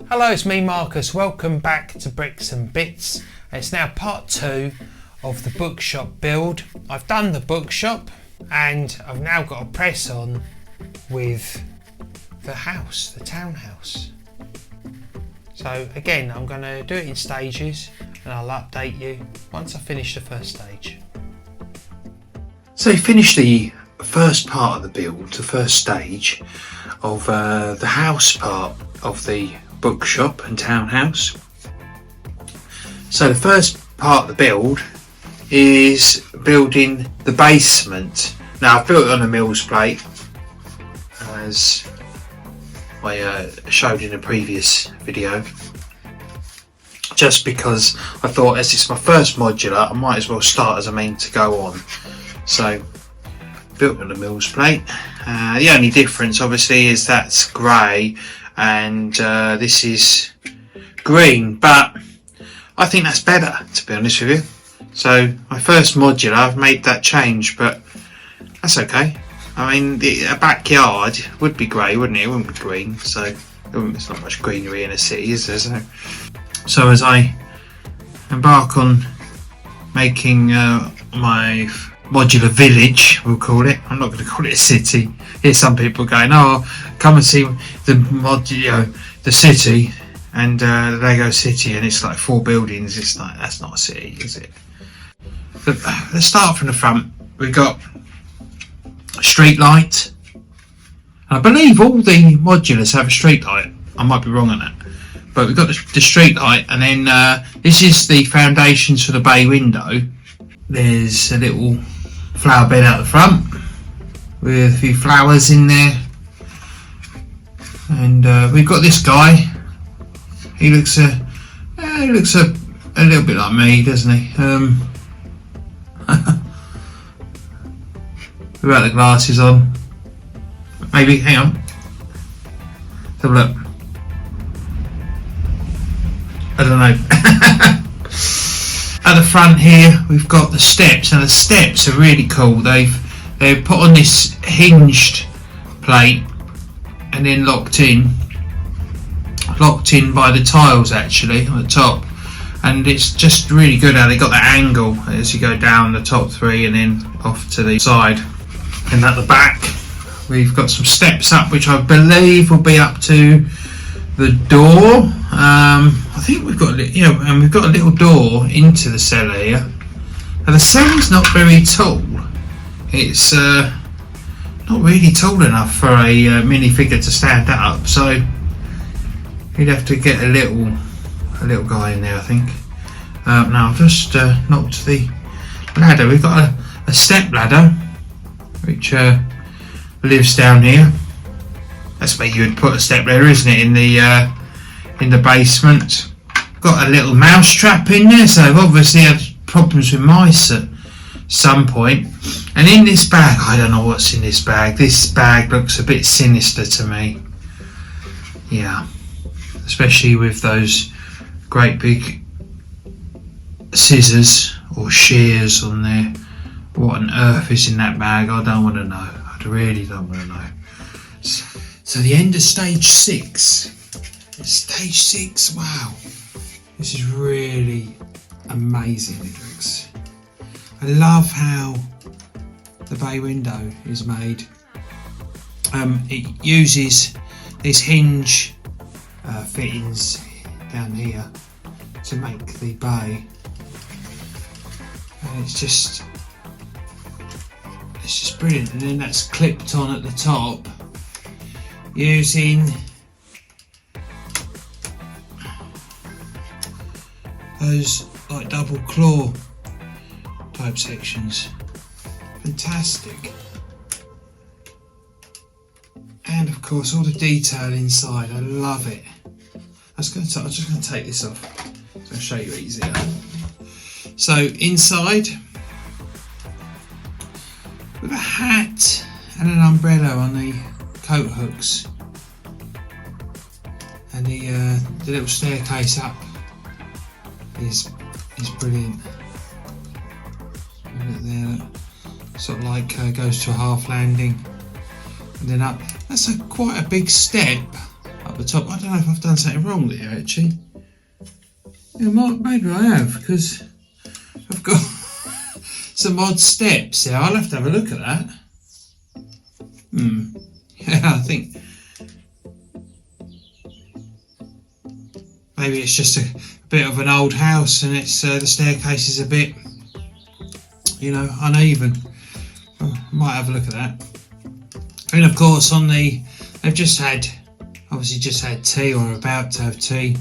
Hello, it's me Marcus. Welcome back to Bricks and Bits. It's now part 2 of the bookshop build. I've done the bookshop and I've now got a press on with the house, the townhouse. So again, I'm going to do it in stages and I'll update you once I finish the first stage. So we finished the first part of the build, the first stage of the house part of the bookshop and townhouse. So the first part of the build is building the basement. Now I've built it on a mill's plate as I showed in a previous video, just because I thought as it's my first modular I might as well start as I mean to go on. So built on a mill's plate. The only difference obviously is that's grey and this is green, but I think that's better, to be honest with you. So my first modular, I've made that change, but that's okay. I mean, a backyard would be grey, wouldn't it? It wouldn't be green, so there's not much greenery in a city, is there? So as I embark on making my modular village, we'll call it. I'm not going to call it a city. Here's some people going, "Oh, come and see the city," and the Lego city, and it's like 4 buildings. It's like, that's not a city, is it? But let's start from the front. We've got a street light. I believe all the modulars have a street light. I might be wrong on that, but we've got the street light, and then this is the foundations for the bay window. There's a little flower bed out the front with a few flowers in there, and we've got this guy. He looks a little bit like me, doesn't he? Without the glasses on, maybe. Hang on, let's have a look. I don't know. At the front here we've got the steps, and the steps are really cool. They've put on this hinged plate and then locked in by the tiles actually on the top, and it's just really good how they got that angle as you go down the top 3 and then off to the side. And at the back we've got some steps up, which I believe will be up to the door. I think we've got and we've got a little door into the cellar here. Now the cellar's not very tall. It's not really tall enough for a minifigure to stand up, so you'd have to get a little guy in there, I think. Now I've just knocked the ladder. We've got a step ladder which lives down here. That's where you would put a step ladder, isn't it, in the basement. Got a little mouse trap in there, so I've obviously had problems with mice at some point. And in this bag, I don't know what's in this bag. This bag looks a bit sinister to me. Yeah, especially with those great big scissors or shears on there. What on earth is in that bag? I don't want to know. I really don't want to know. So the end of stage 6. Stage 6, wow. This is really amazing, Idrix. I love how the bay window is made. It uses these hinge fittings down here to make the bay. And it's just brilliant. And then that's clipped on at the top using those like double claw type sections. Fantastic. And of course all the detail inside, I love it. I'm just going to take this off so I'll show you easier. So inside with a hat and an umbrella on the coat hooks, and the little staircase up is brilliant. Look there, sort of like goes to a half landing and then up. That's quite a big step up up the top. I don't know if I've done something wrong there actually. Yeah, maybe I have, because I've got some odd steps there. I'll have to have a look at that. Yeah, I think maybe it's just a bit of an old house and it's the staircase is a bit, you know, uneven. Might have a look at that. And of course they've obviously just had tea, or are about to have tea.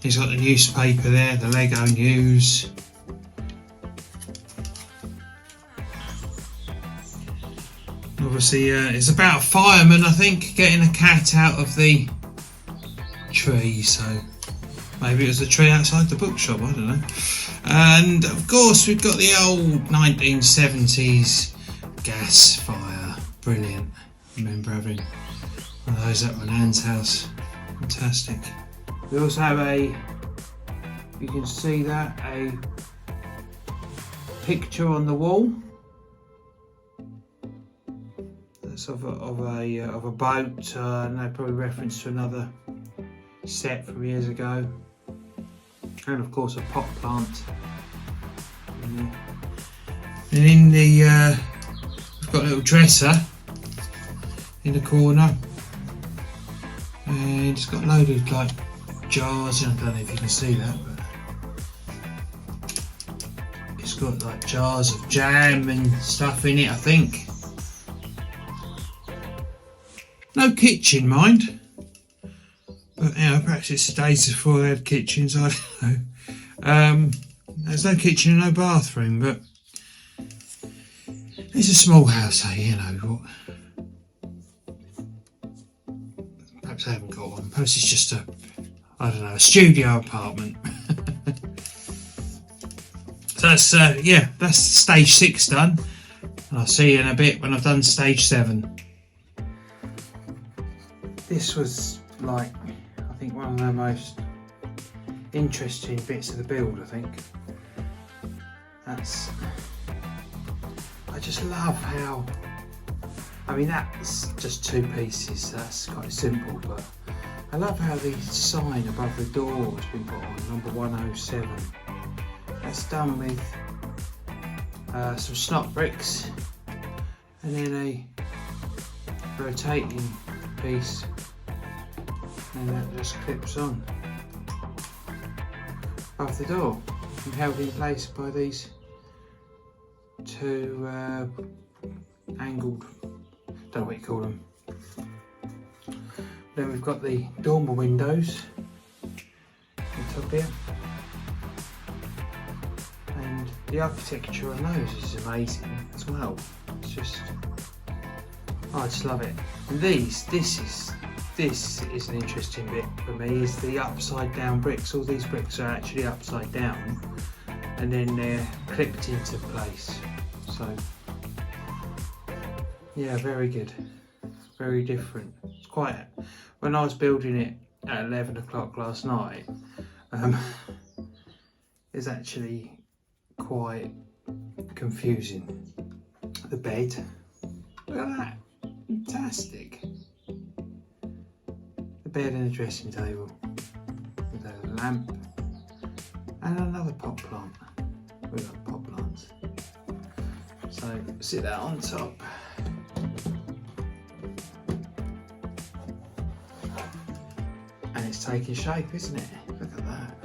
He's got the newspaper there, the Lego news. Obviously it's about a fireman, I think, getting a cat out of the tree, so maybe it was the tree outside the bookshop, I don't know. And of course we've got the old 1970s gas fire. Brilliant. I remember having one of those at my nan's house. Fantastic. We also have you can see that, a picture on the wall. That's of a boat, no, probably reference to another set from years ago. And of course a pot plant. And in the we've got a little dresser in the corner, and it's got loaded like jars. I don't know if you can see that, but it's got like jars of jam and stuff in it, I think. No kitchen, mind. But you know, perhaps it's the days before they had kitchens, I don't know. There's no kitchen and no bathroom, but it's a small house, so you know what. Perhaps I haven't got one. Perhaps it's just a studio apartment. So that's that's stage 6 done. And I'll see you in a bit when I've done stage 7. This was like, I think, one of the most interesting bits of the build, I think. I just love how, I mean, that's just 2 pieces, that's quite simple, but I love how the sign above the door has been put on, number 107. That's done with some snot bricks and then a rotating piece, and that just clips on above the door and held in place by these 2 angled, don't know what you call them. Then we've got the dormer windows on top here, and the architecture on those is amazing as well. It's just, I just love it. And this is an interesting bit for me, is the upside down bricks. All these bricks are actually upside down and then they're clipped into place. So yeah, very good, very different. It's quite, when I was building it at 11 o'clock last night, it's actually quite confusing. The bed, look at that, fantastic. The bed and a dressing table with a lamp and another pot plant. We've got pot plants. So sit that on top. And it's taking shape, isn't it? Look at that.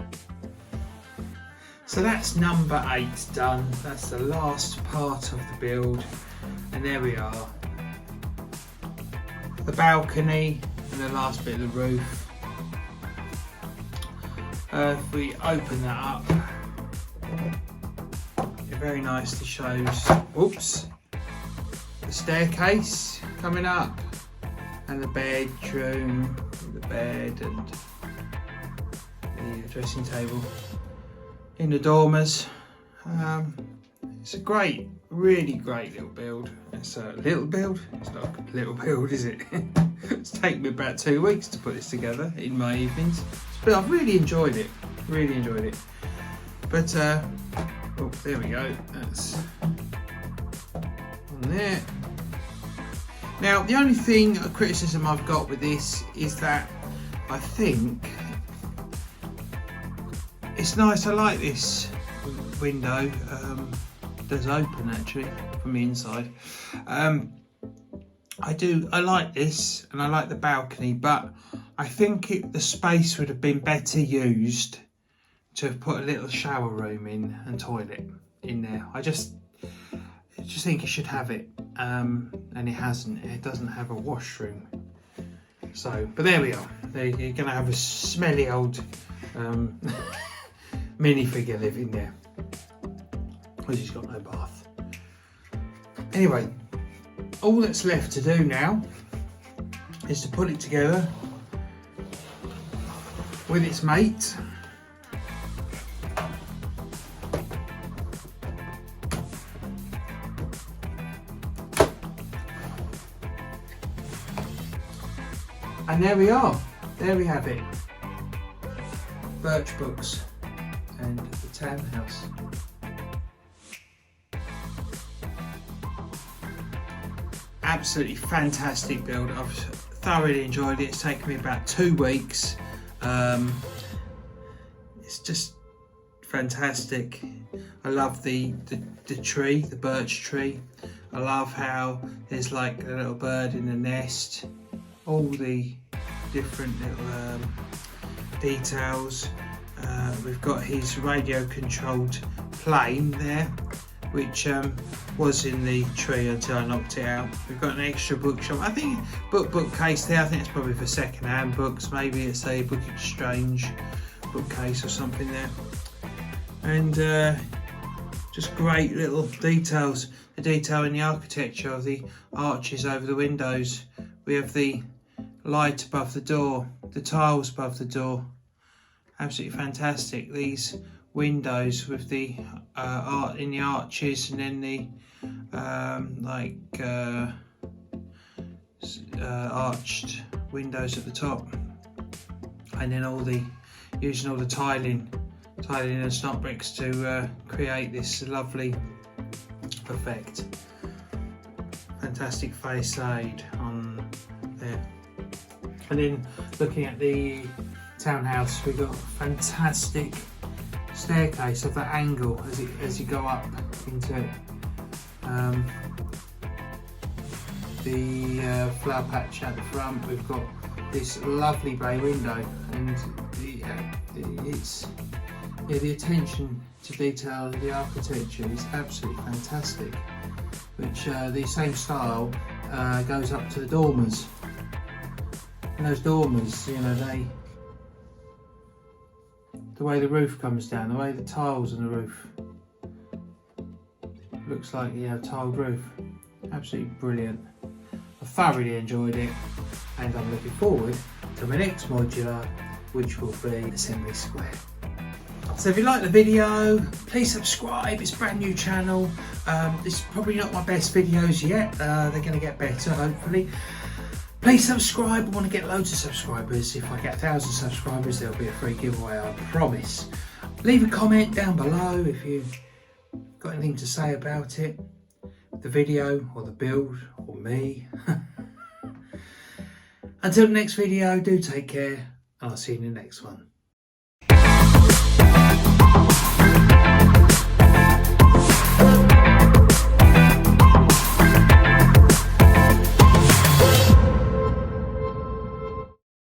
So that's number 8 done. That's the last part of the build. And there we are. The balcony and the last bit of the roof. If we open that up, it very nicely shows, oops, the staircase coming up and the bedroom, the bed and the dressing table in the dormers. It's a great, really great little build. It's a little build, it's not a little build, is it? It's taken me about 2 weeks to put this together in my evenings, but I've really enjoyed it, But oh, there we go, that's on there. Now, the only thing, a criticism I've got with this is that I think it's nice. I like this window. Does open actually from the inside. I like this, and I like the balcony, but I think the space would have been better used to have put a little shower room in and toilet in there. I just think it should have it, and it hasn't. It doesn't have a washroom. So, but there we are. You're going to have a smelly old minifigure living there, because he's got no bath. Anyway, all that's left to do now is to put it together with its mate. And there we are. There we have it. Birch books and the townhouse. Absolutely fantastic build. I've thoroughly enjoyed it. It's taken me about 2 weeks. It's just fantastic. I love the tree, the birch tree. I love how there's like a little bird in the nest. All the different little details. We've got his radio controlled plane there, which was in the tree until I knocked it out. We've got an extra bookshop. I think bookcase there. I think it's probably for second-hand books. Maybe it's a book exchange bookcase or something there. And just great little details. The detail in the architecture of the arches over the windows. We have the light above the door, the tiles above the door. Absolutely fantastic. These windows with the art in the arches, and then the arched windows at the top, and then using all the tiling and snot bricks to create this lovely effect. Fantastic facade on there. And then looking at the townhouse, we've got a fantastic staircase of that angle as you go up into it. The flower patch at the front. We've got this lovely bay window, and the attention to detail of the architecture is absolutely fantastic. Which the same style goes up to the dormers. And those dormers, you know, the way the roof comes down, the way the tiles on the roof, looks like you have a tiled roof. Absolutely brilliant. I thoroughly enjoyed it, and I'm looking forward to my next modular, which will be Assembly Square. So if you like the video, please subscribe. It's a brand new channel. This is probably not my best videos yet. They're going to get better, hopefully. Please subscribe. I want to get loads of subscribers. If I get 1,000 subscribers, there'll be a free giveaway, I promise. Leave a comment down below if you've got anything to say about it, the video or the build or me. Until the next video, do take care, and I'll see you in the next one.